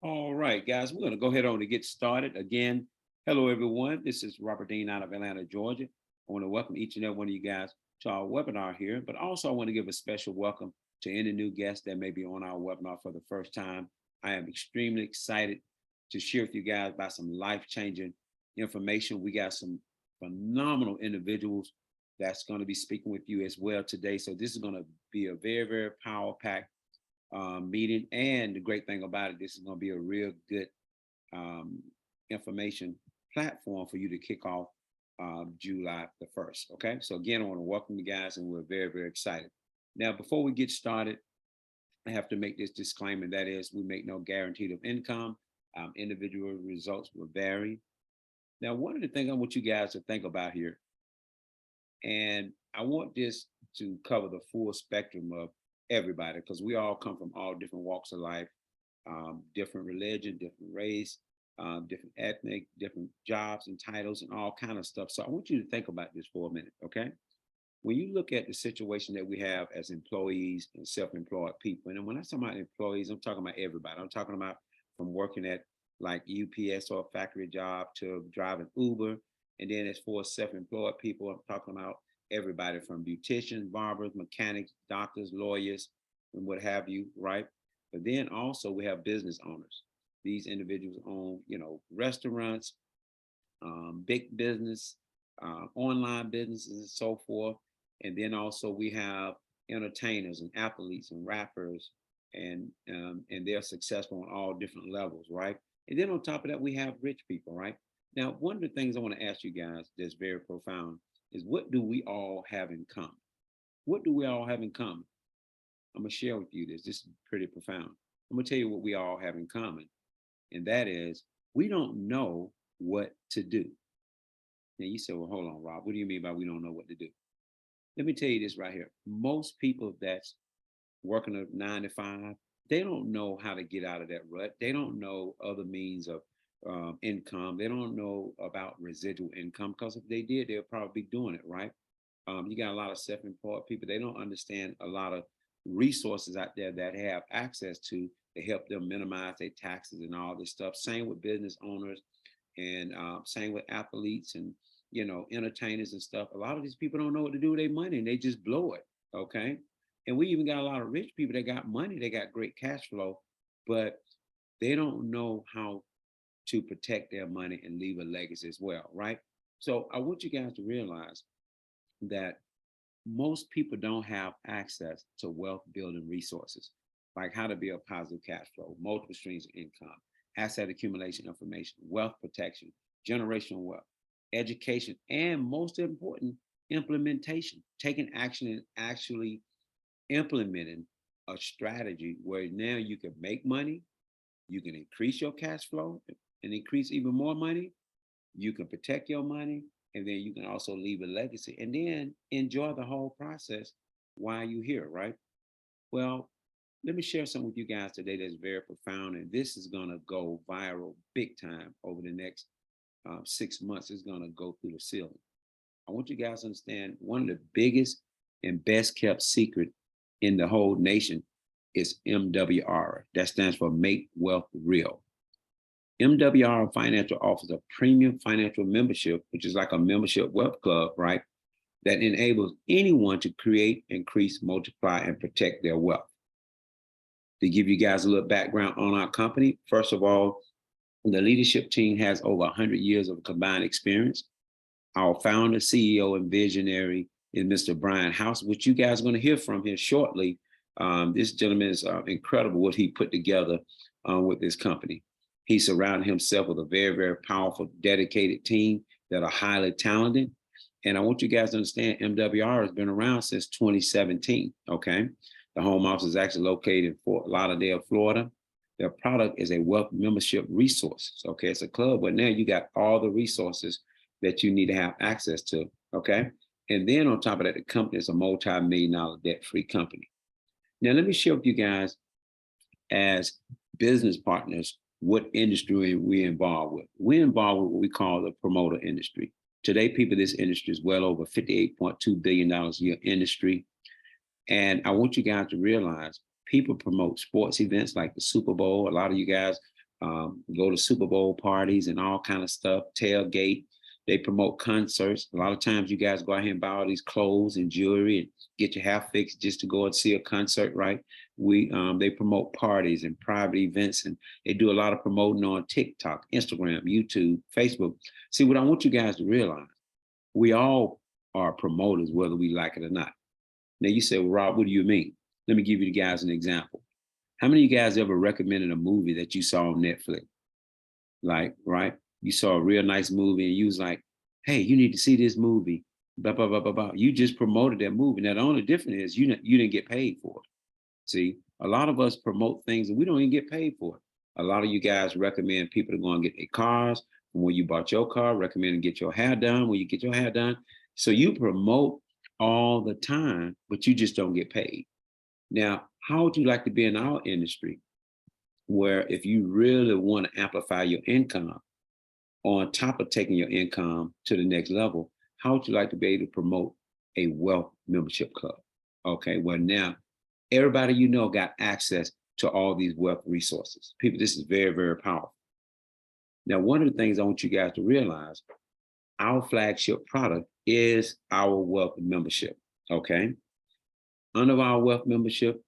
All right, guys, we're going to go ahead on and get started. Again, hello, everyone. This is Robert Dean out of Atlanta, Georgia. I want to welcome each and every one of you guys to our webinar here, but also I want to give a special welcome to any new guests that may be on our webinar for the first time. I am extremely excited to share with you guys about some life-changing information. We got some phenomenal individuals that's going to be speaking with you as well today. So this is going to be a very, very power-packed meeting. And the great thing about it, this is going to be a real good um, information platform for you to kick off July the 1st. Okay. So again, I want to welcome you guys and we're very, very excited. Now, before we get started, I have to make this disclaimer. That is, we make no guarantee of income. Individual results will vary. Now, one of the things I want you guys to think about here, and I want this to cover the full spectrum of everybody, because we all come from all different walks of life, different religion, different race, different ethnic, different jobs and titles and all kind of stuff. So I want you to think about this for a minute, okay? When you look at the situation that we have as employees and self-employed people, and when I talk about employees, I'm talking about everybody. I'm talking about from working at like UPS or a factory job to driving Uber. And then as for self-employed people, I'm talking about everybody from beauticians, barbers, mechanics, doctors, lawyers, and what have you, right? But then also we have business owners. These individuals own, restaurants, big business, online businesses, and so forth. And then also we have entertainers and athletes and rappers, and they're successful on all different levels, right? And then on top of that, we have rich people, right? Now, one of the things I want to ask you guys that's very profound is, what do we all have in common? What do we all have in common? I'm going to share with you this. This is pretty profound. I'm going to tell you what we all have in common, and that is we don't know what to do. Now, you say, well, hold on, Rob. What do you mean by we don't know what to do? Let me tell you this right here. Most people that's working a 9 to 5, they don't know how to get out of that rut. They don't know other means of income. They don't know about residual income, because if they did, they'll probably be doing it, right? You got a lot of self-employed people. They don't understand a lot of resources out there that have access to help them minimize their taxes and all this stuff. Same with business owners, and same with athletes and entertainers and stuff. A lot of these people don't know what to do with their money and they just blow it. Okay. And we even got a lot of rich people that got money, they got great cash flow, but they don't know how to protect their money and leave a legacy as well, right? So I want you guys to realize that most people don't have access to wealth building resources, like how to build positive cash flow, multiple streams of income, asset accumulation information, wealth protection, generational wealth, education, and most important, implementation, taking action and actually implementing a strategy where now you can make money, you can increase your cash flow and increase even more money, you can protect your money, and then you can also leave a legacy and then enjoy the whole process while you're here, right? Well, let me share something with you guys today that's very profound, and this is going to go viral big time over the next 6 months. It's going to go through the ceiling. I want you guys to understand one of the biggest and best kept secret in the whole nation is MWR. That stands for Make Wealth Real. MWR Financial offers a premium financial membership, which is like a membership wealth club, right? That enables anyone to create, increase, multiply, and protect their wealth. To give you guys a little background on our company, first of all, the leadership team has over 100 years of combined experience. Our founder, CEO, and visionary is Mr. Brian House, which you guys are going to hear from here shortly. This gentleman is incredible what he put together with this company. He surrounded himself with a very, very powerful, dedicated team that are highly talented. And I want you guys to understand MWR has been around since 2017, okay? The home office is actually located in Fort Lauderdale, Florida. Their product is a wealth membership resource, okay? It's a club where now you got all the resources that you need to have access to, okay? And then on top of that, the company is a multi-million-dollar debt-free company. Now, let me share with you guys as business partners what industry we're involved with. We're involved with what we call the promoter industry. Today, people, this industry is well over $58.2 billion a year industry. And I want you guys to realize people promote sports events like the Super Bowl. A lot of you guys go to Super Bowl parties and all kind of stuff, tailgate. They promote concerts. A lot of times you guys go out here and buy all these clothes and jewelry and get your hair fixed just to go and see a concert, right? They promote parties and private events, and they do a lot of promoting on TikTok, Instagram, YouTube, Facebook. See, what I want you guys to realize, we all are promoters, whether we like it or not. Now you say, well, Rob, what do you mean? Let me give you guys an example. How many of you guys ever recommended a movie that you saw on Netflix? Like, right? You saw a real nice movie and you was like, hey, you need to see this movie, blah, blah, blah, blah, blah. You just promoted that movie. Now, the only difference is you didn't get paid for it. See, a lot of us promote things and we don't even get paid for it. A lot of you guys recommend people to go and get their cars. When you bought your car, recommend to get your hair done when you get your hair done. So you promote all the time, but you just don't get paid. Now, how would you like to be in our industry where if you really want to amplify your income, on top of taking your income to the next level, how would you like to be able to promote a wealth membership club? Okay, well now, everybody you know got access to all these wealth resources. People, this is very, very powerful. Now, one of the things I want you guys to realize, our flagship product is our wealth membership, okay? Under our wealth membership,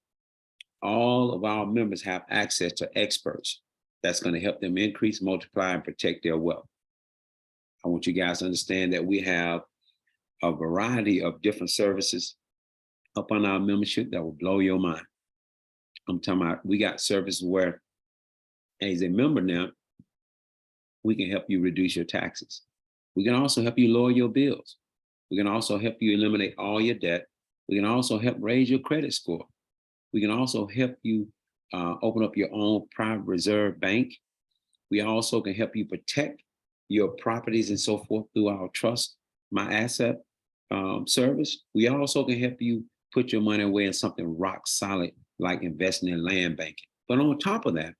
all of our members have access to experts that's going to help them increase, multiply, and protect their wealth. I want you guys to understand that we have a variety of different services up on our membership that will blow your mind. I'm talking about, we got services where, as a member now, we can help you reduce your taxes. We can also help you lower your bills. We can also help you eliminate all your debt. We can also help raise your credit score. We can also help you open up your own private reserve bank. We also can help you protect your properties and so forth through our Trust My Asset service. We also can help you put your money away in something rock solid, like investing in land banking. But on top of that,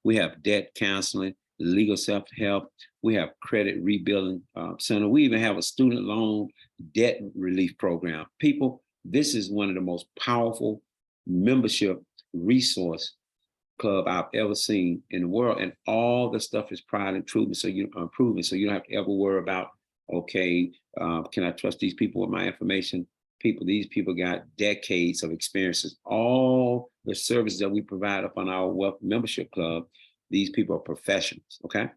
we have debt counseling, legal self-help. We have credit rebuilding center. We even have a student loan debt relief program. People, this is one of the most powerful membership resource club I've ever seen in the world. And all the stuff is prior and proven. So you don't have to ever worry about, okay, can I trust these people with my information? These people got decades of experiences. All the services that we provide up on our wealth membership club, these people are professionals, okay?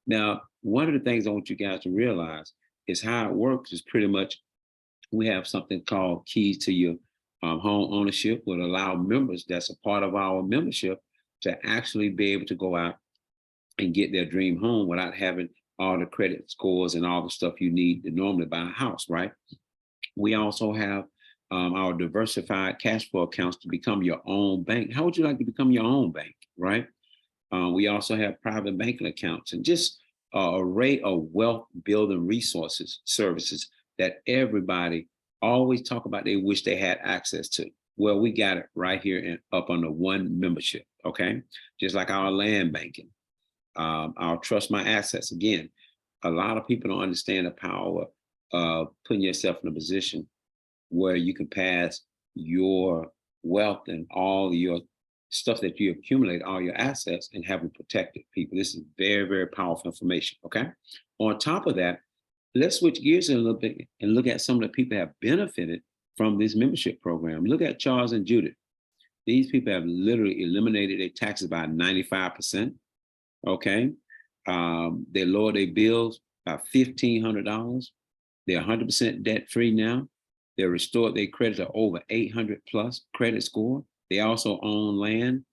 Now, one of the things I want you guys to realize is how it works is pretty much, we have something called Keys to Your Home Ownership, would allow members that's a part of our membership to actually be able to go out and get their dream home without having all the credit scores and all the stuff you need to normally buy a house, right? We also have our diversified cash flow accounts to become your own bank. How would you like to become your own bank, right? We also have private banking accounts and just an array of wealth building resources, services that everybody always talk about they wish they had access to. Well, we got it right here and up under one membership, okay? Just like our land banking, our Trust My Assets. Again, a lot of people don't understand the power of putting yourself in a position where you can pass your wealth and all your stuff that you accumulate, all your assets, and have them protected, people. This is very, very powerful information, okay? On top of that, let's switch gears a little bit and look at some of the people that have benefited from this membership program. Look at Charles and Judith. These people have literally eliminated their taxes by 95%, okay? They lowered their bills by $1,500. They're 100% debt-free now. They restored their credit to over 800 plus credit score. They also own land,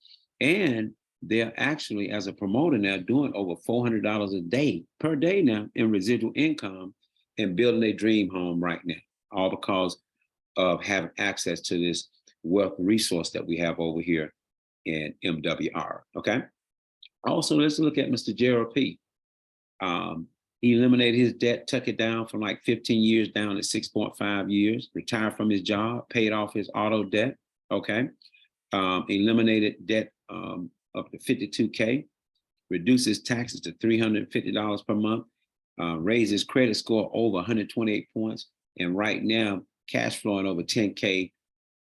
and they're actually, as a promoter now, doing over $400 a day per day now in residual income and building their dream home right now, all because of having access to this wealth resource that we have over here in MWR, okay? Also, let's look at Mr. Gerald P. He eliminated his debt, took it down from like 15 years down to 6.5 years, retired from his job, paid off his auto debt, okay? Eliminated debt up to 52K, reduced his taxes to $350 per month, raised his credit score over 128 points, and right now, cash flowing over 10K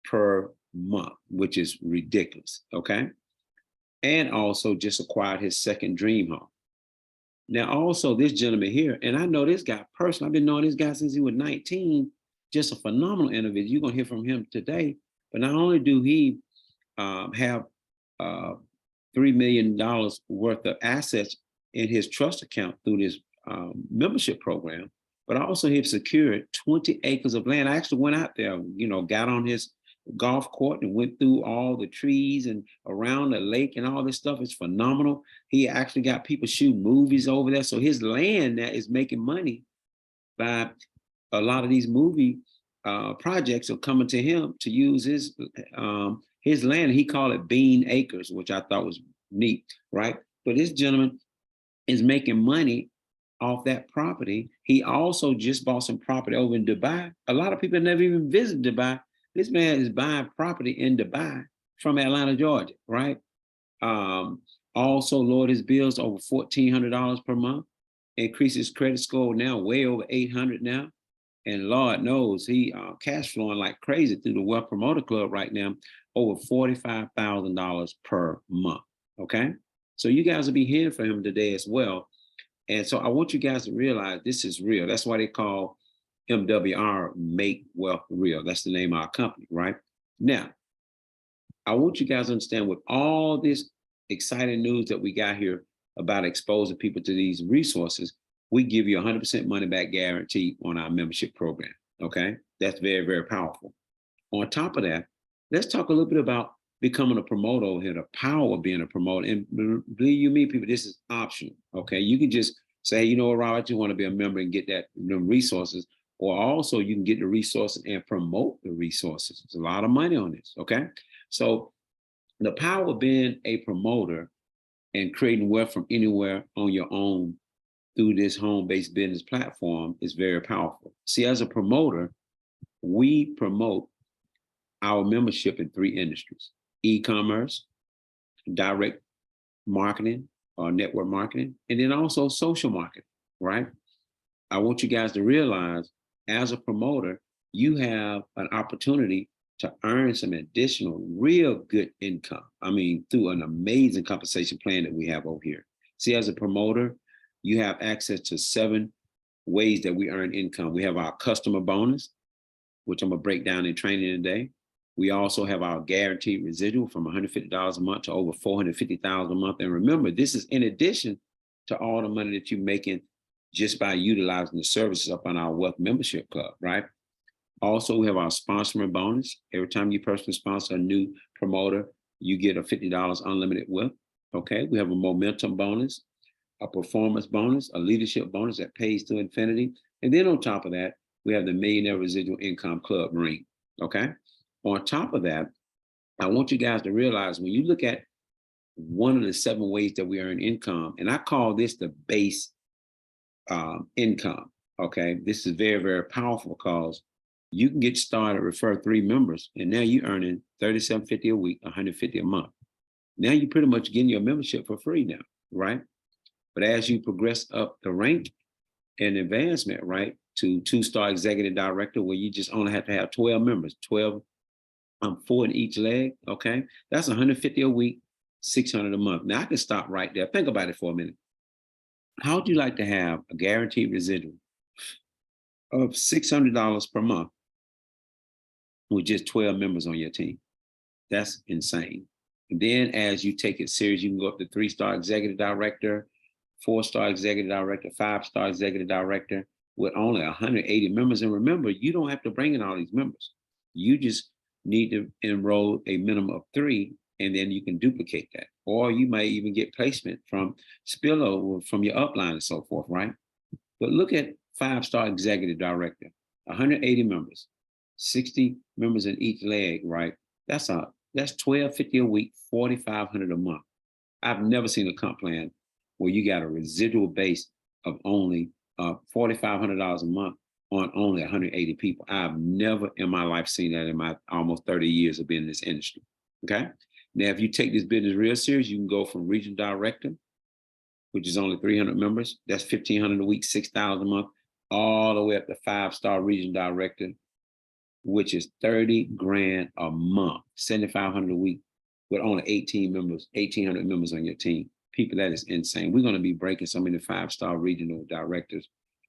per month, which is ridiculous, okay? and also just acquired his second dream home. Now, also this gentleman here, and I know this guy personally, I've been knowing this guy since he was 19, just a phenomenal individual. You're gonna hear from him today. But not only do he have uh, $3 million worth of assets in his trust account through this membership program, but also he's secured 20 acres of land. I actually went out there, got on his golf court and went through all the trees and around the lake and all this stuff. It's phenomenal. He actually got people shooting movies over there. So his land now is making money by a lot of these movie projects are coming to him to use his land. He called it Bean Acres, which I thought was neat, right? But this gentleman is making money off that property. He also just bought some property over in Dubai. A lot of people never even visit Dubai. This man is buying property in Dubai from Atlanta, Georgia, right? Also lowered his bills over $1,400 per month, increased his credit score now way over 800 now. And Lord knows he cash flowing like crazy through the Wealth Promoter Club right now, over $45,000 per month. Okay. So you guys will be hearing from him today as well. And so I want you guys to realize this is real. That's why they call MWR Make Wealth Real. That's the name of our company, right? Now, I want you guys to understand with all this exciting news that we got here about exposing people to these resources, we give you 100% money back guarantee on our membership program. Okay. That's very, very powerful. On top of that, let's talk a little bit about becoming a promoter over here, the power of being a promoter. And believe you me, people, this is optional. Okay. You can just say, you know what, Rob, I just want to be a member and get them resources. Or also you can get the resources and promote the resources. There's a lot of money on this. Okay. So the power of being a promoter and creating wealth from anywhere on your own through this home-based business platform is very powerful. See, as a promoter, we promote our membership in 3 industries: e-commerce, direct marketing or network marketing, and then also social marketing, right? I want you guys to realize as a promoter, you have an opportunity to earn some additional real good income. I mean, through an amazing compensation plan that we have over here. See, as a promoter, you have access to 7 ways that we earn income. We have our customer bonus, which I'm gonna break down in training today. We also have our guaranteed residual from $150 a month to over $450,000 a month. And remember, this is in addition to all the money that you're making just by utilizing the services up on our Wealth Membership Club, right? Also, we have our sponsoring bonus. Every time you personally sponsor a new promoter, you get a $50 unlimited whip. Okay, we have a momentum bonus, a performance bonus, a leadership bonus that pays to infinity. And then on top of that, we have the Millionaire Residual Income Club ring. Okay, on top of that, I want you guys to realize when you look at one of the 7 ways that we earn income, and I call this the base income. Okay, this is very, very powerful because you can get started, refer 3 members, and now you're earning $37.50 a week, $150 a month. Now you're pretty much getting your membership for free now, right? But as you progress up the rank and advancement, right, to 2-star executive director, where you just only have to have 12 members, 12, 4 in each leg, okay? That's $150 a week, $600 a month. Now I can stop right there. Think about it for a minute. How would you like to have a guaranteed residual of $600 per month with just 12 members on your team? That's insane. And then as you take it serious, you can go up to 3-star executive director, 4-star executive director, 5-star executive director with only 180 members. And remember, you don't have to bring in all these members. You just need to enroll a minimum of 3, and then you can duplicate that. Or you might even get placement from spillover from your upline and so forth, right? But look at 5-star executive director, 180 members, 60 members in each leg, right? That's $12.50 a week, $4,500 a month. I've never seen a comp plan where you got a residual base of only $4,500 a month on only 180 people. I've never in my life seen that in my almost 30 years of being in this industry. Okay. Now, if you take this business real serious, you can go from regional director, which is only 300 members. That's $1,500 a week, $6,000 a month, all the way up to 5-star regional director, which is $30,000 a month, $7,500 a week, with only 18 members, 1,800 members on your team. People, that is insane. We're going to be breaking so many 5-star regional directors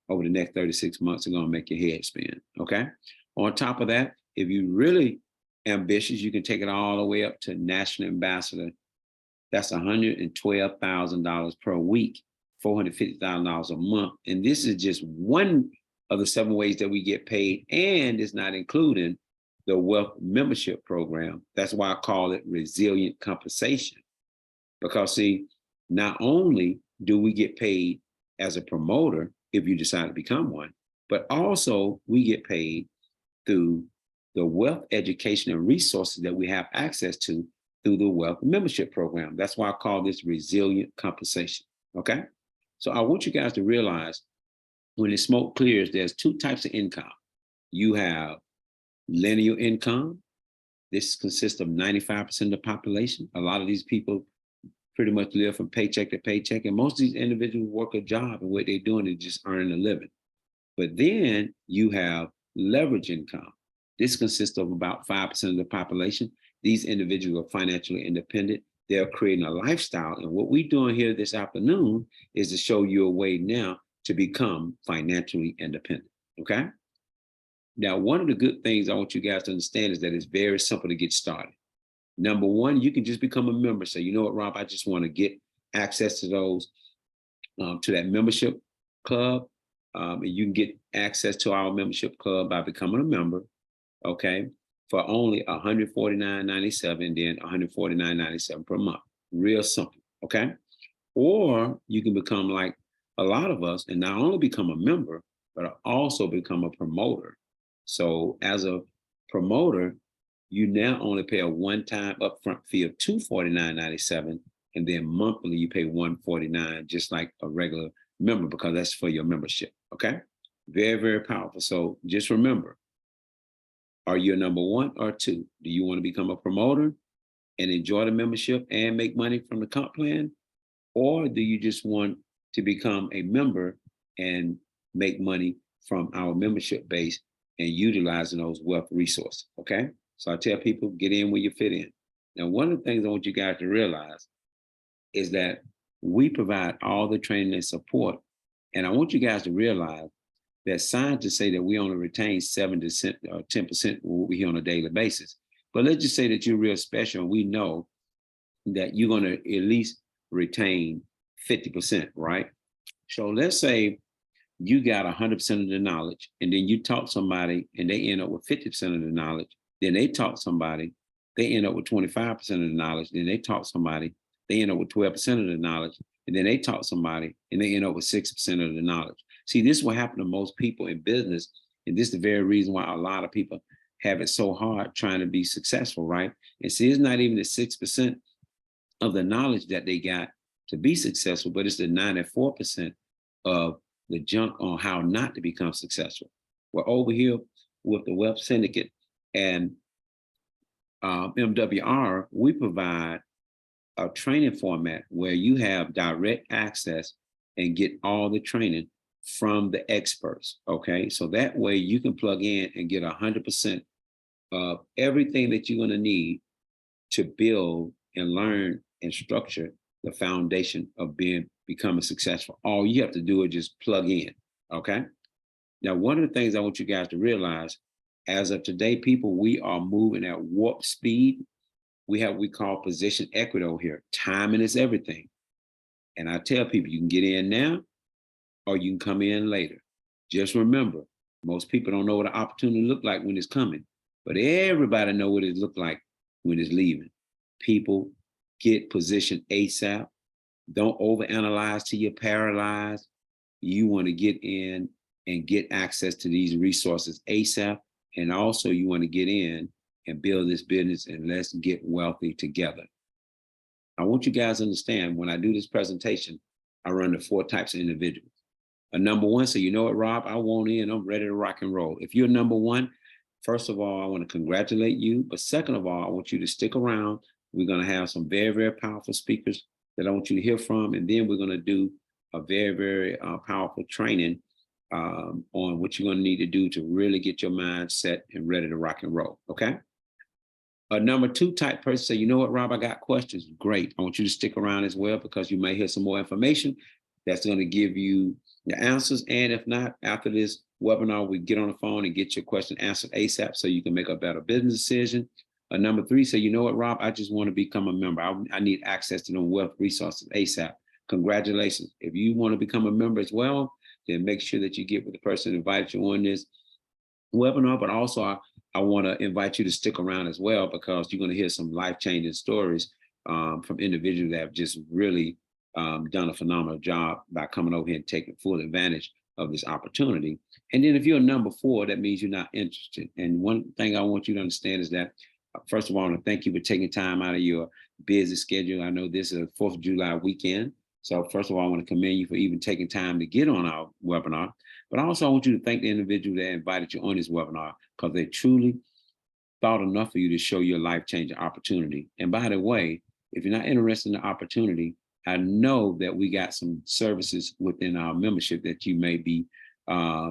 over the next 36 months. Are going to make your head spin. Okay. On top of that, if you really ambitious, you can take it all the way up to national ambassador. That's $112,000 per week, $450,000 a month. And this is just one of the 7 ways that we get paid, and it's not including the wealth membership program. That's why I call it resilient compensation. Because see, not only do we get paid as a promoter if you decide to become one, but also we get paid through the wealth education and resources that we have access to through the wealth membership program. That's why I call this resilient compensation. Okay. So I want you guys to realize when the smoke clears, there's 2 types of income. You have linear income. This consists of 95% of the population. A lot of these people pretty much live from paycheck to paycheck. And most of these individuals work a job, and what they're doing is just earning a living. But then you have leverage income. This consists of about 5% of the population. These individuals are financially independent. They're creating a lifestyle. And what we're doing here this afternoon is to show you a way now to become financially independent. Okay. Now, one of the good things I want you guys to understand is that it's very simple to get started. Number one, you can just become a member. So, you know what, Rob, I just want to get access to those, to that membership club. And you can get access to our membership club by becoming a member, okay, for only $149.97, and then $149.97 per month. Real simple, okay? Or you can become like a lot of us and not only become a member, but also become a promoter. So as a promoter, you now only pay a one-time upfront fee of $249.97, and then monthly you pay $149, just like a regular member, because that's for your membership. Okay, very, very powerful. So just remember, are you a number 1 or 2? Do you want to become a promoter and enjoy the membership and make money from the comp plan, or do you just want to become a member and make money from our membership base and utilizing those wealth resources? Okay. So I tell people, get in where you fit in. Now, one of the things I want you guys to realize is that we provide all the training and support. And I want you guys to realize that scientists say that we only retain 7 to 10% of what we hear on a daily basis. But let's just say that you're real special, and we know that you're going to at least retain 50%, right? So let's say you got 100% of the knowledge, and then you taught somebody and they end up with 50% of the knowledge. Then they taught somebody, they end up with 25% of the knowledge. Then they taught somebody, they end up with 12% of the knowledge. And then they taught somebody and they end up with 6% of the knowledge. See, this is what happened to most people in business. And this is the very reason why a lot of people have it so hard trying to be successful, right? And see, it's not even the 6% of the knowledge that they got to be successful, but it's the 94% of the junk on how not to become successful. We're over here with the Wealth Syndicate and MWR, we provide a training format where you have direct access and get all the training from the experts, okay? So that way you can plug in and get 100% of everything that you're gonna need to build and learn and structure the foundation of becoming successful. All you have to do is just plug in, okay? Now, one of the things I want you guys to realize, as of today, people, we are moving at warp speed. We have what we call position equity over here. Timing is everything. And I tell people, you can get in now or you can come in later. Just remember, most people don't know what an opportunity look like when it's coming, but everybody know what it look like when it's leaving. People, get positioned ASAP. Don't overanalyze till you're paralyzed. You want to get in and get access to these resources ASAP. And also you want to get in and build this business, and let's get wealthy together. I want you guys to understand, when I do this presentation, I run the 4 types of individuals. A number 1, so you know what, Rob, I want in, I'm ready to rock and roll. If you're number 1, first of all, I want to congratulate you. But second of all, I want you to stick around. We're going to have some very, very powerful speakers that I want you to hear from. And then we're going to do a very, very powerful training on what you're going to need to do to really get your mind set and ready to rock and roll. Okay. A number two type person say, you know what, Rob, I got questions. Great. I want you to stick around as well because you may hear some more information that's going to give you the answers. And if not, after this webinar, we get on the phone and get your question answered ASAP so you can make a better business decision. Number three, say, you know what, Rob, I just want to become a member. I need access to the wealth resources ASAP. Congratulations. If you want to become a member as well, then make sure that you get with the person who invited you on this webinar. But also, I want to invite you to stick around as well because you're going to hear some life-changing stories from individuals that have just really done a phenomenal job by coming over here and taking full advantage of this opportunity. And then if you're number four, that means you're not interested. And one thing I want you to understand is that, first of all, I want to thank you for taking time out of your busy schedule. I know this is a 4th of July weekend. So first of all, I want to commend you for even taking time to get on our webinar. But also I want you to thank the individual that invited you on this webinar because they truly thought enough of you to show your life-changing opportunity. And by the way, if you're not interested in the opportunity, I know that we got some services within our membership that you may be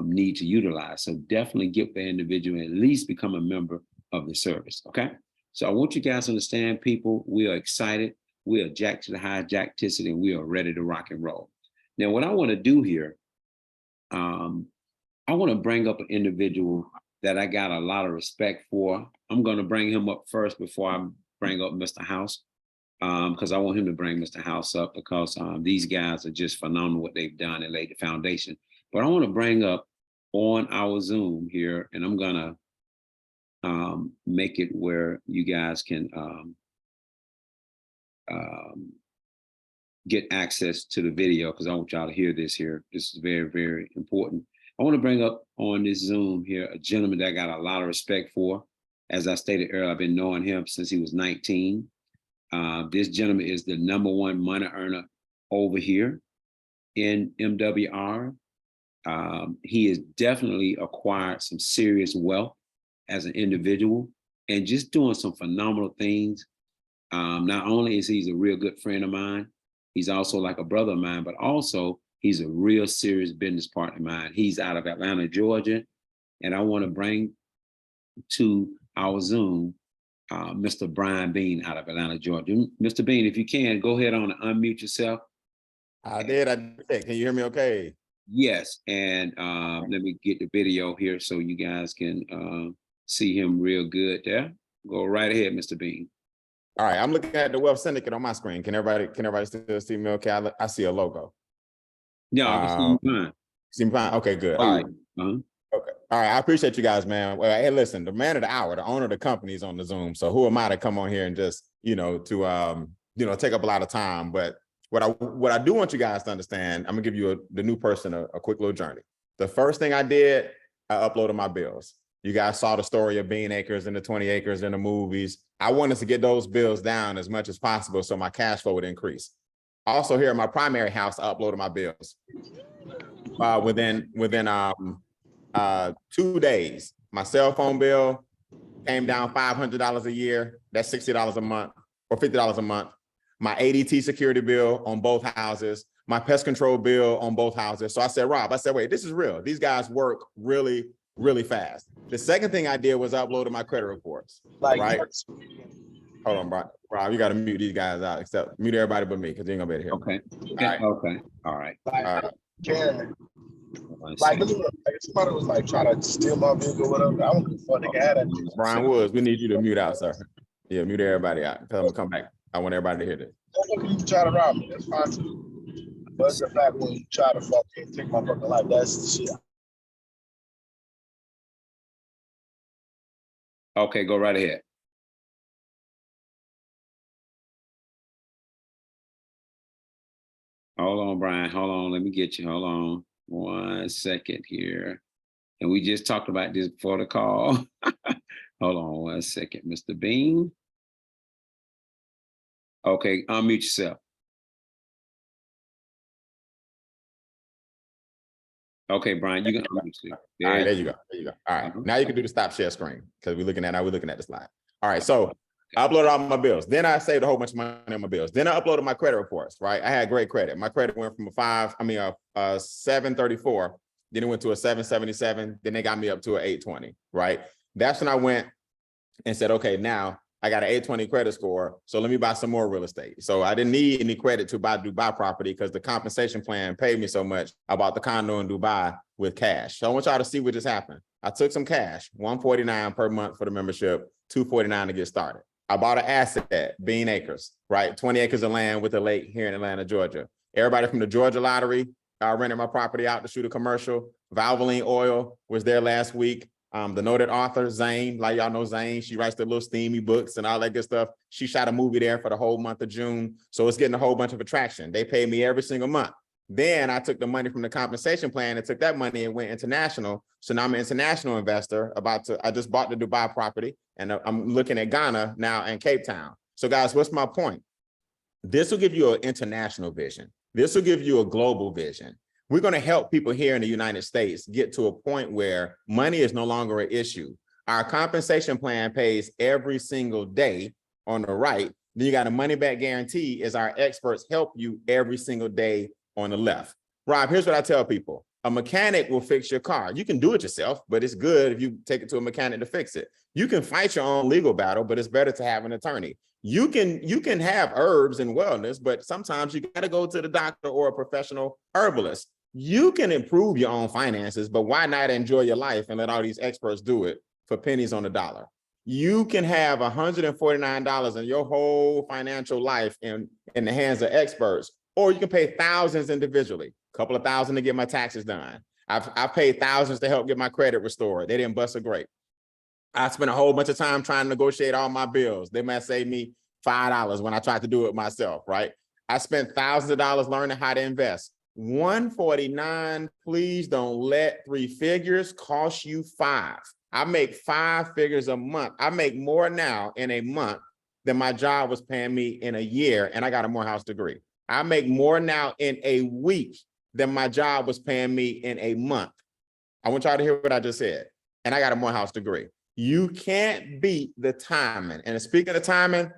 need to utilize. So definitely get the individual and at least become a member of the service, okay? So I want you guys to understand, people, we are excited. We are jacked to the high jackticity and we are ready to rock and roll. Now, what I want to do here, I want to bring up an individual that I got a lot of respect for. I'm going to bring him up first before I bring up Mr. House, because I want him to bring Mr. House up because these guys are just phenomenal what they've done and laid the foundation. But I want to bring up on our Zoom here, and I'm going to make it where you guys can get access to the video because I want y'all to hear this here. This is very, very important. I want to bring up on this Zoom here a gentleman that I got a lot of respect for. As I stated earlier, I've been knowing him since he was 19. This gentleman is the #1 money earner over here in MWR. He has definitely acquired some serious wealth as an individual and just doing some phenomenal things. Not only is he a real good friend of mine, he's also like a brother of mine, but also he's a real serious business partner of mine. He's out of Atlanta, Georgia, and I want to bring to our Zoom Mr. Brian Bean out of Atlanta, Georgia. Mr. Bean, if you can, go ahead on and unmute yourself. I did. Can you hear me okay? Yes, and let me get the video here so you guys can see him real good there. Go right ahead, Mr. Bean. All right, I'm looking at the Wealth Syndicate on my screen. Can everybody still see me okay? I see a logo. Yeah, I can see you fine. See me fine? Okay, good. Oh, all right. Uh-huh. Okay. All right, I appreciate you guys, man. Well, hey, listen, the man of the hour, the owner of the company is on the Zoom. So who am I to come on here and just, to take up a lot of time? But what I do want you guys to understand, I'm gonna give you the new person a quick little journey. The first thing I did, I uploaded my bills. You guys saw the story of Bean Acres and the 20 acres in the movies. I wanted to get those bills down as much as possible so my cash flow would increase. Also here at my primary house, I uploaded my bills. Within 2 days, my cell phone bill came down $500 a year. That's $60 a month or $50 a month. My ADT security bill on both houses, my pest control bill on both houses. So I said, Rob, wait, this is real. These guys work really, really fast. The second thing I did was I uploaded my credit reports, right? Hold on, Rob, you got to mute these guys out, except mute everybody but me because you ain't gonna be able to hear me. Okay. All right. Okay. All right. Like somebody was like trying to steal my vehicle or whatever. I don't for the guy that Brian Woods, we need you to mute out, sir. Yeah, mute everybody out. Tell them to come back. I want everybody to hear this. You try to rob me, that's fine too. But it's the fact when you try to fucking take my fucking life, that's the shit. Okay, go right ahead. Hold on, Brian. Hold on. Let me get you. Hold on 1 second here. And we just talked about this before the call. Hold on 1 second, Mr. Bean. Okay, unmute yourself. Okay, Brian, you can unmute yourself. All right, there you go. All right, now you can do the stop share screen because we're looking at the slide. All right, so I uploaded all my bills. Then I saved a whole bunch of money on my bills. Then I uploaded my credit reports, right? I had great credit. My credit went from a 734, then it went to a 777, then they got me up to an 820, right? That's when I went and said, okay, now I got an 820 credit score. So let me buy some more real estate. So I didn't need any credit to buy Dubai property because the compensation plan paid me so much. I bought the condo in Dubai with cash. So I want y'all to see what just happened. I took some cash, $149 per month for the membership, $249 to get started. I bought an asset, Bean Acres, right? 20 acres of land with a lake here in Atlanta, Georgia. Everybody from the Georgia Lottery rented my property out to shoot a commercial. Valvoline Oil was there last week. The noted author, Zane, like y'all know Zane, she writes the little steamy books and all that good stuff. She shot a movie there for the whole month of June. So it's getting a whole bunch of attraction. They pay me every single month. Then I took the money from the compensation plan and took that money and went international. So now I'm an international investor I just bought the Dubai property and I'm looking at Ghana now and Cape Town. So guys, what's my point? This will give you an international vision. This will give you a global vision. We're going to help people here in the United States get to a point where money is no longer an issue. Our compensation plan pays every single day on the right. Then you got a money back guarantee as our experts help you every single day on the left. Rob, here's what I tell people. A mechanic will fix your car. You can do it yourself, but it's good if you take it to a mechanic to fix it. You can fight your own legal battle, but it's better to have an attorney. You can have herbs and wellness, but sometimes you got to go to the doctor or a professional herbalist. You can improve your own finances, but why not enjoy your life and let all these experts do it for pennies on the dollar? You can have $149 in your whole financial life in the hands of experts, or you can pay thousands individually, a couple of thousand to get my taxes done. I've paid thousands to help get my credit restored. They didn't bust a grape. I spent a whole bunch of time trying to negotiate all my bills. They might save me $5 when I tried to do it myself, right? I spent thousands of dollars learning how to invest. 149, please don't let 3 figures cost you 5. I make 5 figures a month. I make more now in a month than my job was paying me in a year, and I got a Morehouse degree. I make more now in a week than my job was paying me in a month. I want y'all to hear what I just said. And I got a Morehouse degree. You can't beat the timing. And speaking of timing,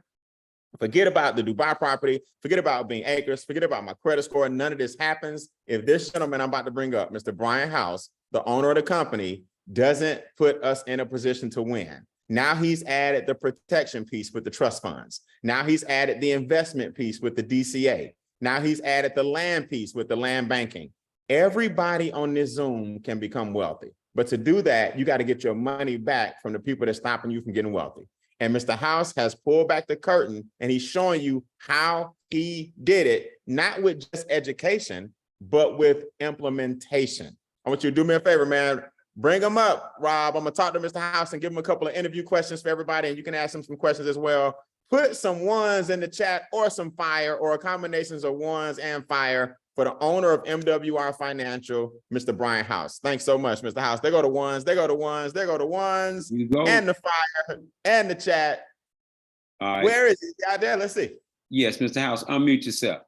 forget about the Dubai property, forget about Bean Acres, forget about my credit score. None of this happens if this gentleman I'm about to bring up, Mr. Brian House, the owner of the company, doesn't put us in a position to win. Now he's added the protection piece with the trust funds. Now he's added the investment piece with the DCA. Now he's added the land piece with the land banking. Everybody on this Zoom can become wealthy. But to do that, you got to get your money back from the people that's stopping you from getting wealthy. And Mr. House has pulled back the curtain and he's showing you how he did it, not with just education, but with implementation. I want you to do me a favor, man. Bring them up, Rob. I'm going to talk to Mr. House and give him a couple of interview questions for everybody. And you can ask him some questions as well. Put some ones in the chat or some fire or combinations of ones and fire for the owner of MWR Financial, Mr. Brian House. Thanks so much, Mr. House. They go to ones, they go to ones, they go to ones, You go. and the fire and the chat. All right. Where is he? Out there? Let's see. Yes, Mr. House, unmute yourself.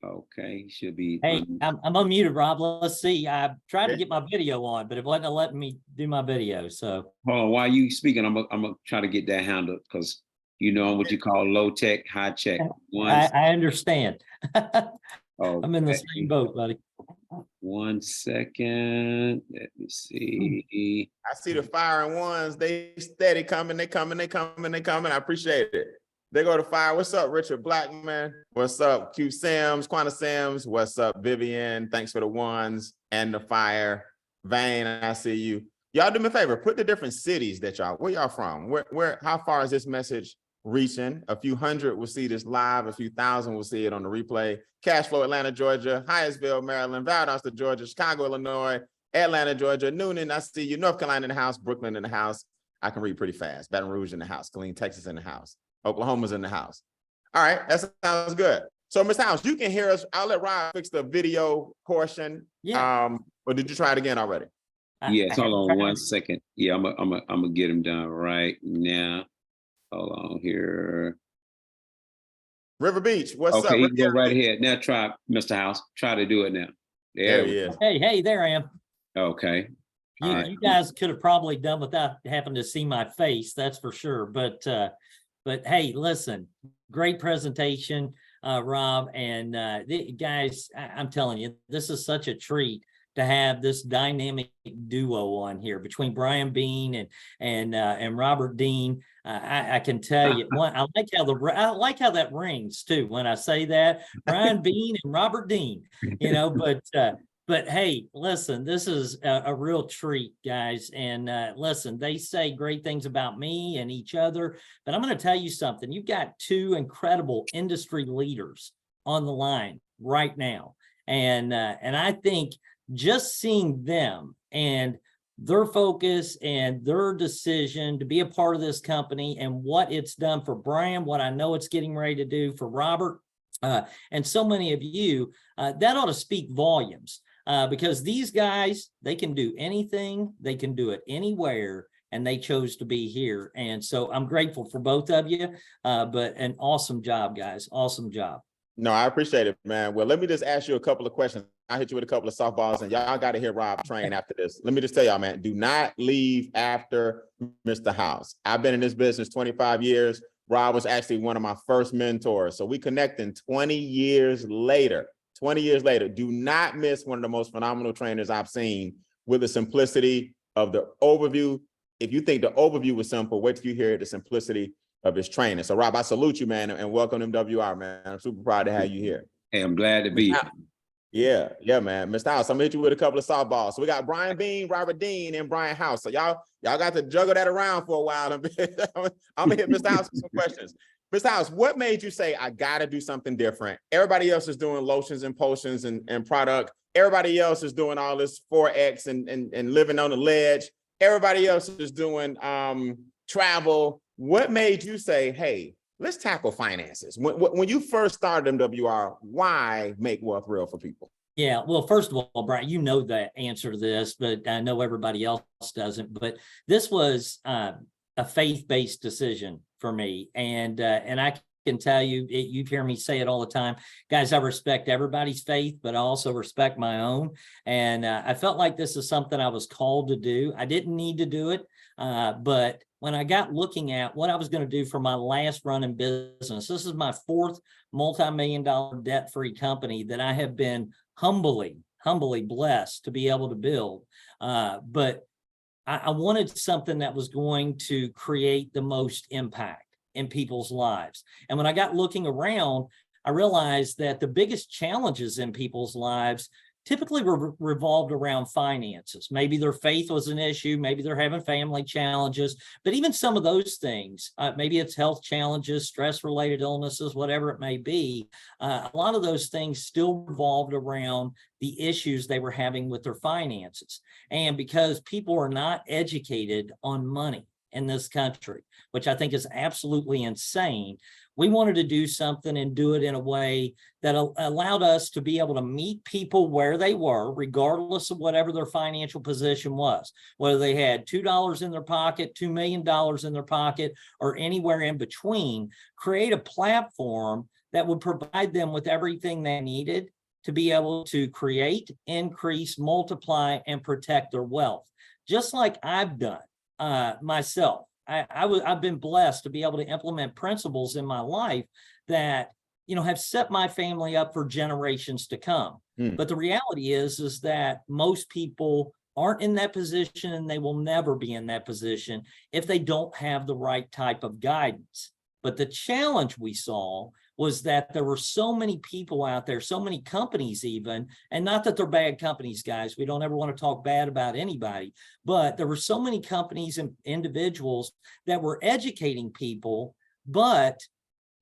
Okay, should be. Hey, I'm unmuted, Rob. Let's see. I tried to get my video on, but it wasn't letting me do my video. So Hold on, while you speaking, I'm gonna try to get that handled because you know what you call low tech, high tech. I understand. Oh, I'm in the same boat, buddy. 1 second. Let me see. I see the fire and ones. They steady coming. They coming. They coming. They coming. I appreciate it. They go to fire. What's up, Richard Blackman? What's up, Q Sims, Quanta Sims? What's up, Vivian? Thanks for the ones and the fire. Vane, I see you. Y'all do me a favor. Put the different cities that where y'all from? How far is this message reaching? A few hundred will see this live. A few thousand will see it on the replay. Cashflow, Atlanta, Georgia. Hyattsville, Maryland. Valdosta, Georgia. Chicago, Illinois. Atlanta, Georgia. Noonan, I see you. North Carolina in the house. Brooklyn in the house. I can read pretty fast. Baton Rouge in the house. Killeen, Texas in the house. Oklahoma's in the house. All right, that sounds good. So, Ms. House, you can hear us. I'll let Rob fix the video portion. Yeah. Or did you try it again already? Yes, hold on 1 second. Yeah, I'm gonna get him done right now. Hold on here. River Beach, what's up? Okay, you go right ahead. Now try, Mr. House. Try to do it now. There he is. Hey, there I am. Okay. All right. You guys could have probably done without having to see my face, that's for sure. But hey, listen, great presentation, Rob. And guys, I'm telling you, this is such a treat to have this dynamic duo on here between Brian Bean and Robert Dean. I can tell you, one, I like how that rings too when I say that, Brian Bean and Robert Dean. But hey, listen, this is a real treat, guys. And listen, they say great things about me and each other, but I'm going to tell you something. You've got two incredible industry leaders on the line right now, and I think just seeing them and their focus and their decision to be a part of this company and what it's done for Brian, what I know it's getting ready to do for Robert, and so many of you, that ought to speak volumes, because these guys, they can do anything, they can do it anywhere, and they chose to be here. And so I'm grateful for both of you, but an awesome job, guys. Awesome job. No, I appreciate it, man. Well, let me just ask you a couple of questions. I hit you with a couple of softballs, and y'all got to hear Rob train after this. Let me just tell y'all, man, do not leave after Mr. House. I've been in this business 25 years. Rob was actually one of my first mentors. So we connecting 20 years later. 20 years later, do not miss one of the most phenomenal trainers I've seen with the simplicity of the overview. If you think the overview was simple, wait till you hear the simplicity of his training. So Rob, I salute you, man, and welcome to MWR, man. I'm super proud to have you here. Hey, I'm glad to be here. Yeah, man. Mr. House, I'm gonna hit you with a couple of softballs. So we got Brian Bean, Robert Dean, and Brian House. So y'all got to juggle that around for a while. I'm gonna hit Mr. House with some questions. Mr. House, what made you say, I gotta do something different? Everybody else is doing lotions and potions and product. Everybody else is doing all this Forex and living on the ledge. Everybody else is doing travel. What made you say, hey, let's tackle finances? When you first started MWR, why make wealth real for people? Yeah, well, first of all, Brian, you know the answer to this, but I know everybody else doesn't. But this was a faith-based decision for me, and I can tell you, you hear me say it all the time, guys. I respect everybody's faith, but I also respect my own. And I felt like this is something I was called to do. I didn't need to do it, but when I got looking at what I was going to do for my last run in business, this is my fourth multi-million-dollar debt-free company that I have been humbly blessed to be able to build. But I wanted something that was going to create the most impact in people's lives. And when I got looking around, I realized that the biggest challenges in people's lives typically revolved around finances. Maybe their faith was an issue, maybe they're having family challenges, but even some of those things, maybe it's health challenges, stress-related illnesses, whatever it may be, a lot of those things still revolved around the issues they were having with their finances. And because people are not educated on money in this country, which I think is absolutely insane, we wanted to do something and do it in a way that allowed us to be able to meet people where they were, regardless of whatever their financial position was, whether they had $2 in their pocket, $2 million in their pocket, or anywhere in between. Create a platform that would provide them with everything they needed to be able to create, increase, multiply, and protect their wealth, just like I've done myself. I've been blessed to be able to implement principles in my life that, have set my family up for generations to come. But the reality is that most people aren't in that position, and they will never be in that position if they don't have the right type of guidance. But the challenge we saw was that there were so many people out there, so many companies even, and not that they're bad companies, guys. We don't ever want to talk bad about anybody, but there were so many companies and individuals that were educating people, but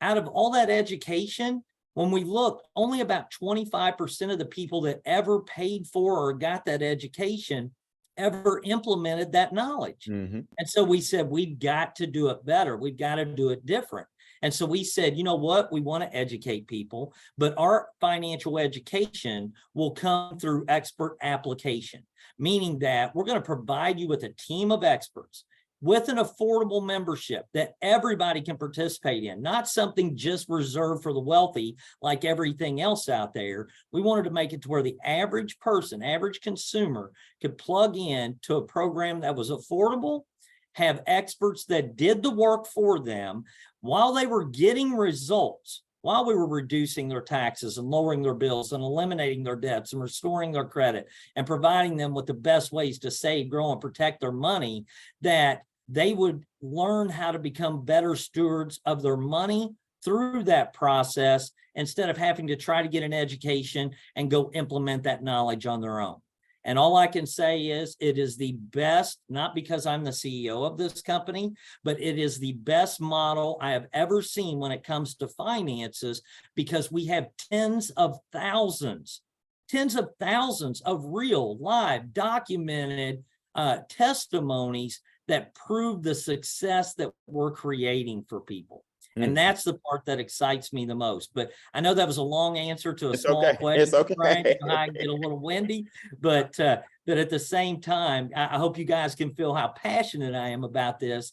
out of all that education, when we looked, only about 25% of the people that ever paid for or got that education ever implemented that knowledge. And so we said, we've got to do it better. We've got to do it different. And so we said, you know what, we want to educate people, but our financial education will come through expert application, meaning that we're going to provide you with a team of experts with an affordable membership that everybody can participate in, not something just reserved for the wealthy like everything else out there. We wanted to make it to where the average person, average consumer could plug in to a program that was affordable, have experts that did the work for them while they were getting results while we were reducing their taxes and lowering their bills and eliminating their debts and restoring their credit and providing them with the best ways to save, grow, and protect their money, that they would learn how to become better stewards of their money through that process instead of having to try to get an education and go implement that knowledge on their own. And all I can say is it is the best, not because I'm the CEO of this company, but it is the best model I have ever seen when it comes to finances, because we have tens of thousands of real, live, documented testimonies that prove the success that we're creating for people. And that's the part that excites me the most. But I know that was a long answer to a small question. It's okay. Brian, I get a little windy, but at the same time, I hope you guys can feel how passionate I am about this,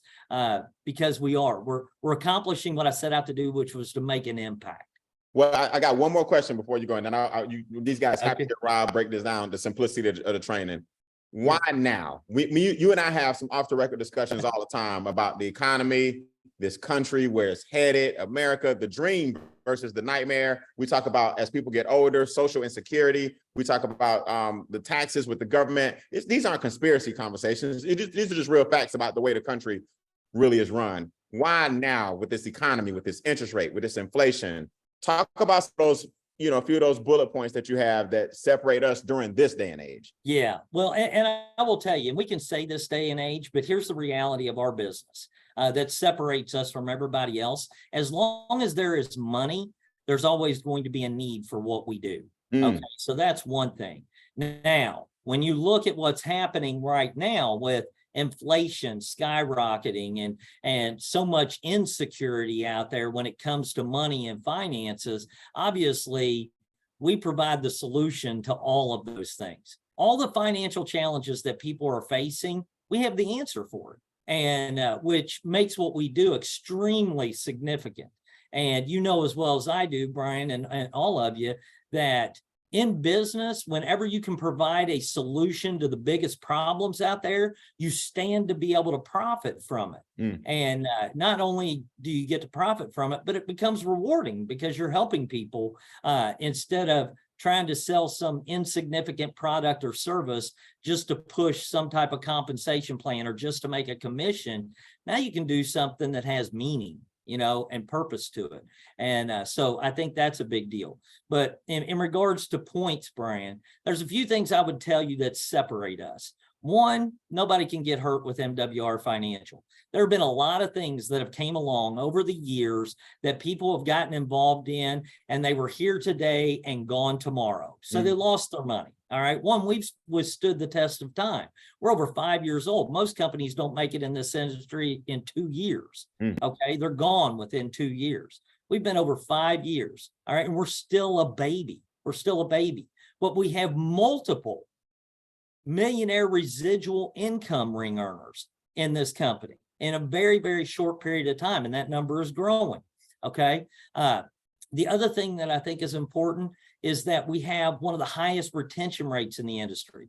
because we're accomplishing what I set out to do, which was to make an impact. Well, I got one more question before you go, and then these guys have to Okay. hear Rob break this down, the simplicity of the training. Why now? You and I have some off the record discussions all the time about the economy, this country, where it's headed, America, the dream versus the nightmare. We talk about, as people get older, social insecurity. We talk about the taxes with the government. These aren't conspiracy conversations. These are just real facts about the way the country really is run. Why now with this economy, with this interest rate, with this inflation? Talk about those, a few of those bullet points that you have that separate us during this day and age. Yeah, well, and I will tell you, and we can say this day and age, but here's the reality of our business that separates us from everybody else. As long as there is money, there's always going to be a need for what we do. Okay, so that's one thing. Now, when you look at what's happening right now with inflation skyrocketing and so much insecurity out there when it comes to money and finances, obviously we provide the solution to all of those things. All the financial challenges that people are facing, we have the answer for it, and which makes what we do extremely significant. And you know as well as I do, Brian, and all of you, that in business, whenever you can provide a solution to the biggest problems out there, you stand to be able to profit from it. And not only do you get to profit from it, but it becomes rewarding because you're helping people instead of trying to sell some insignificant product or service just to push some type of compensation plan or just to make a commission. Now you can do something that has meaning, and purpose to it. And so I think that's a big deal. But in regards to points, Brian, there's a few things I would tell you that separate us. One, nobody can get hurt with MWR Financial. There have been a lot of things that have came along over the years that people have gotten involved in, and they were here today and gone tomorrow. So they lost their money. All right. One, we've withstood the test of time. We're over 5 years old. Most companies don't make it in this industry in 2 years. Okay. They're gone within 2 years. We've been over 5 years. All right. And we're still a baby. But we have multiple millionaire residual income ring earners in this company in a very, very short period of time. And that number is growing. Okay. The other thing that I think is important is that we have one of the highest retention rates in the industry.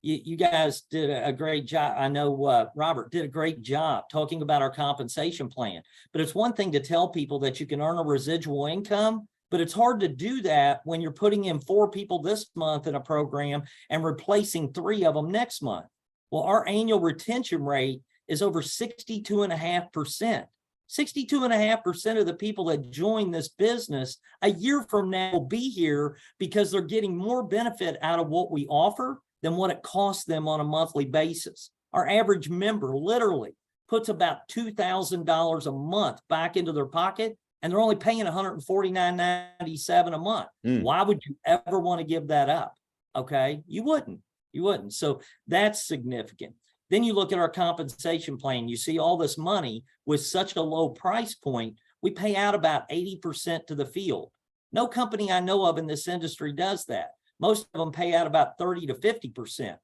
You guys did a great job. I know Robert did a great job talking about our compensation plan, but it's one thing to tell people that you can earn a residual income, but it's hard to do that when you're putting in 4 people this month in a program and replacing 3 of them next month. Well, our annual retention rate is over 62.5%. 62.5% of the people that join this business a year from now will be here because they're getting more benefit out of what we offer than what it costs them on a monthly basis. Our average member literally puts about $2,000 a month back into their pocket, and they're only paying $149.97 a month. Why would you ever want to give that up? Okay, you wouldn't. So that's significant. Then you look at our compensation plan, you see all this money with such a low price point, we pay out about 80% to the field. No company I know of in this industry does that. Most of them pay out about 30 to 50%,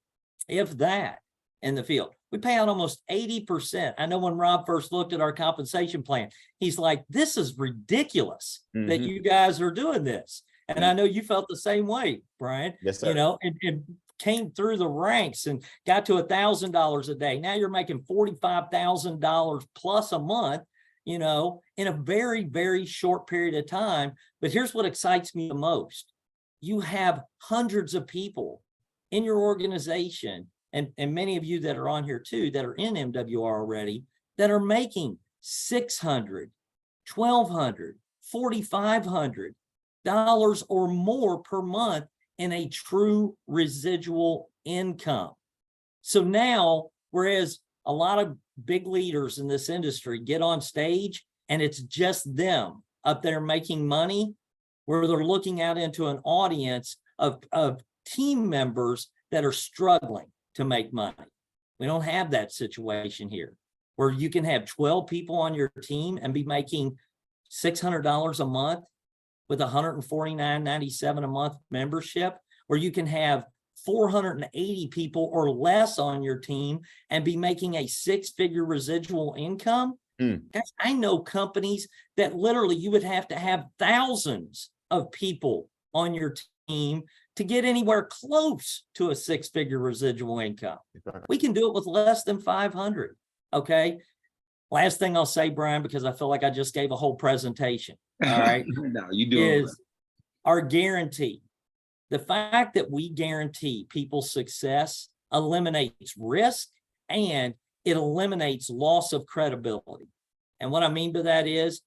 if that, in the field. We pay out almost 80%. I know when Rob first looked at our compensation plan, he's like, this is ridiculous that you guys are doing this. And I know you felt the same way, Brian. Yes, sir. And came through the ranks and got to $1,000 a day. Now you're making $45,000 plus a month. in a very, very short period of time. But here's what excites me the most. You have hundreds of people in your organization, and many of you that are on here too, that are in MWR already, that are making $600, $1,200, $4,500 or more per month in a true residual income. So now, whereas a lot of big leaders in this industry get on stage and it's just them up there making money, where they're looking out into an audience of team members that are struggling to make money. We don't have that situation here, where you can have 12 people on your team and be making $600 a month with $149.97 a month membership, where you can have 480 people or less on your team and be making a six-figure residual income. Guys, I know companies that literally you would have to have thousands of people on your team to get anywhere close to a six-figure residual income. We can do it with less than 500. Okay. Last thing I'll say, Brian, because I feel like I just gave a whole presentation. All right. No, you do is our guarantee. The fact that we guarantee people's success eliminates risk and it eliminates loss of credibility. And what I mean by that is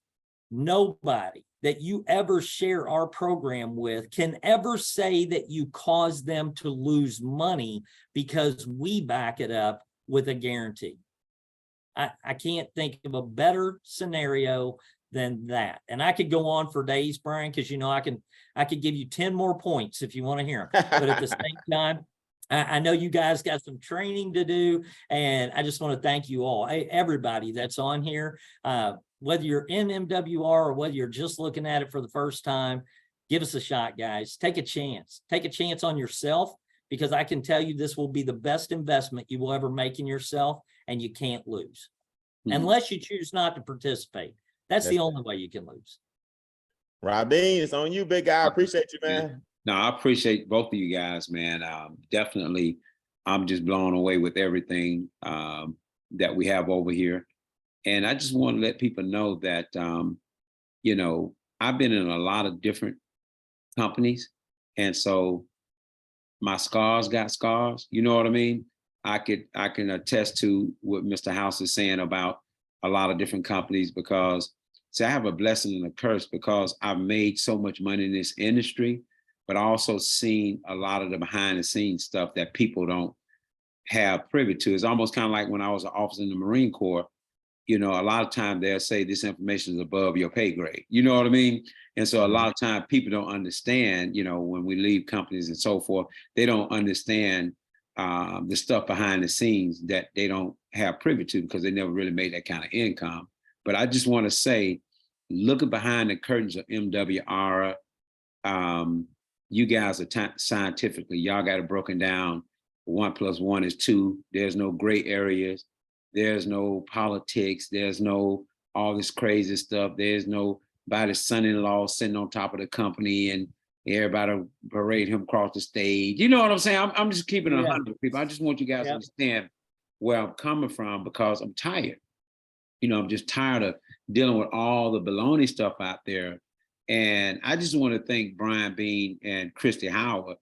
nobody that you ever share our program with can ever say that you caused them to lose money, because we back it up with a guarantee. I can't think of a better scenario than that. And I could go on for days, Brian, because I could give you 10 more points if you want to hear them. But at the same time, I know you guys got some training to do, and I just want to thank you all, everybody that's on here. Whether you're in MWR or whether you're just looking at it for the first time, give us a shot, guys. Take a chance. Take a chance on yourself, because I can tell you this will be the best investment you will ever make in yourself, and you can't lose unless you choose not to participate. That's the only way you can lose. Rob Dean, it's on you, big guy. I appreciate you, man. No, I appreciate both of you guys, man. Definitely, I'm just blown away with everything that we have over here. And I just want to let people know that, I've been in a lot of different companies. And so my scars got scars, you know what I mean? I can attest to what Mr. House is saying about a lot of different companies, because I have a blessing and a curse, because I've made so much money in this industry, but also seen a lot of the behind the scenes stuff that people don't have privy to. It's almost kind of like when I was an officer in the Marine Corps. A lot of times they'll say this information is above your pay grade. You know what I mean? And so a lot of times people don't understand, when we leave companies and so forth, they don't understand the stuff behind the scenes that they don't have privy to, because they never really made that kind of income. But I just want to say, looking behind the curtains of MWR, you guys are scientifically, y'all got it broken down. 1 + 1 is 2. There's no gray areas. There's no politics. There's no all this crazy stuff. There's nobody's son-in-law sitting on top of the company and everybody parade him across the stage. You know what I'm saying? I'm just keeping it 100 people. I just want you guys to understand where I'm coming from, because I'm tired. I'm just tired of dealing with all the baloney stuff out there. And I just want to thank Brian Bean and Christy Howard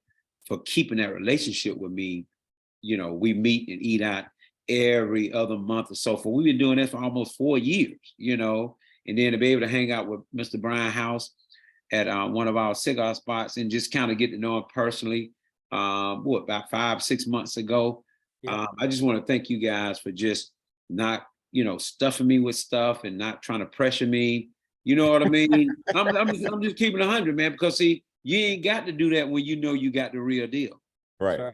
for keeping that relationship with me. We meet and eat out every other month or so. We've been doing this for almost 4 years, and then to be able to hang out with Mr. Brian House at one of our cigar spots and just kind of get to know him personally, about 5-6 months ago. I just want to thank you guys for just not, stuffing me with stuff and not trying to pressure me. You know what I mean? I'm just keeping 100, man, because see, you ain't got to do that when you know you got the real deal. Right.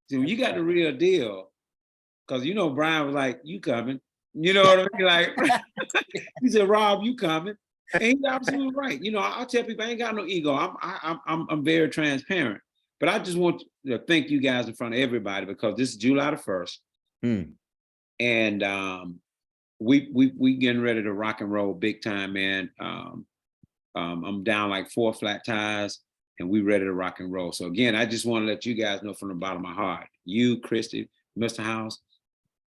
See, when you got the real deal, because Brian was like, "You coming?" You know what I mean? Like he said, "Rob, you coming?" And he's absolutely right. I'll tell people I ain't got no ego. I'm very transparent. But I just want to thank you guys in front of everybody, because this is July the 1st, and we getting ready to rock and roll big time, man. I'm down like 4 flat tires, and we ready to rock and roll. So again, I just want to let you guys know from the bottom of my heart, you, Christy, Mr. House,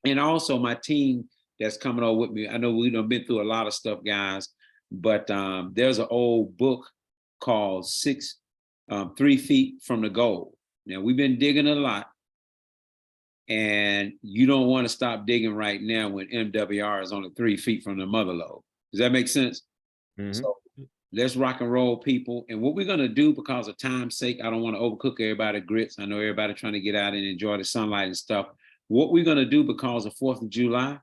and also my team that's coming on with me. I know we've been through a lot of stuff, guys, but there's an old book called 3 Feet from the Goal. Now, we've been digging a lot, and you don't want to stop digging right now when MWR is only 3 feet from the mother lode. Does that make sense? Mhm. So let's rock and roll, people. And what we're going to do, because of time's sake, I don't want to overcook everybody grits. I know everybody trying to get out and enjoy the sunlight and stuff. What we're going to do, because of 4th of July,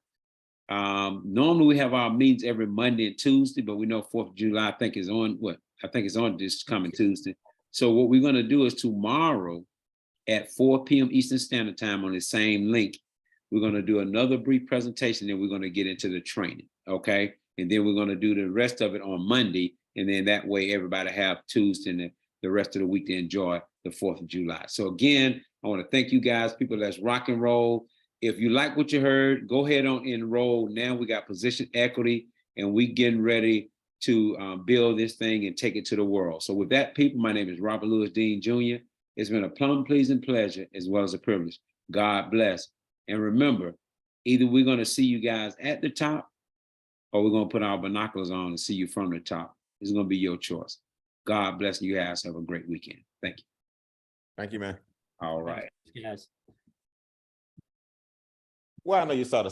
normally we have our meetings every Monday and Tuesday, but we know 4th of July, I think, is on this coming Tuesday. So what we're going to do is tomorrow at 4 p.m. Eastern Standard Time on the same link, we're going to do another brief presentation, then we're going to get into the training, okay? And then we're going to do the rest of it on Monday, and then that way everybody have Tuesday and the rest of the week to enjoy the 4th of July. So again, I want to thank you guys, people. Let's rock and roll. If you like what you heard, go ahead on enroll. Now we got position equity, and we getting ready to build this thing and take it to the world. So with that, people, my name is Robert Louis Dean Jr. It's been a plum pleasing pleasure as well as a privilege. God bless. And remember, either we're going to see you guys at the top, or we're going to put our binoculars on and see you from the top. It's going to be your choice. God bless you guys. Have a great weekend. Thank you. Thank you, man. All right. Yes. Well, I know you saw the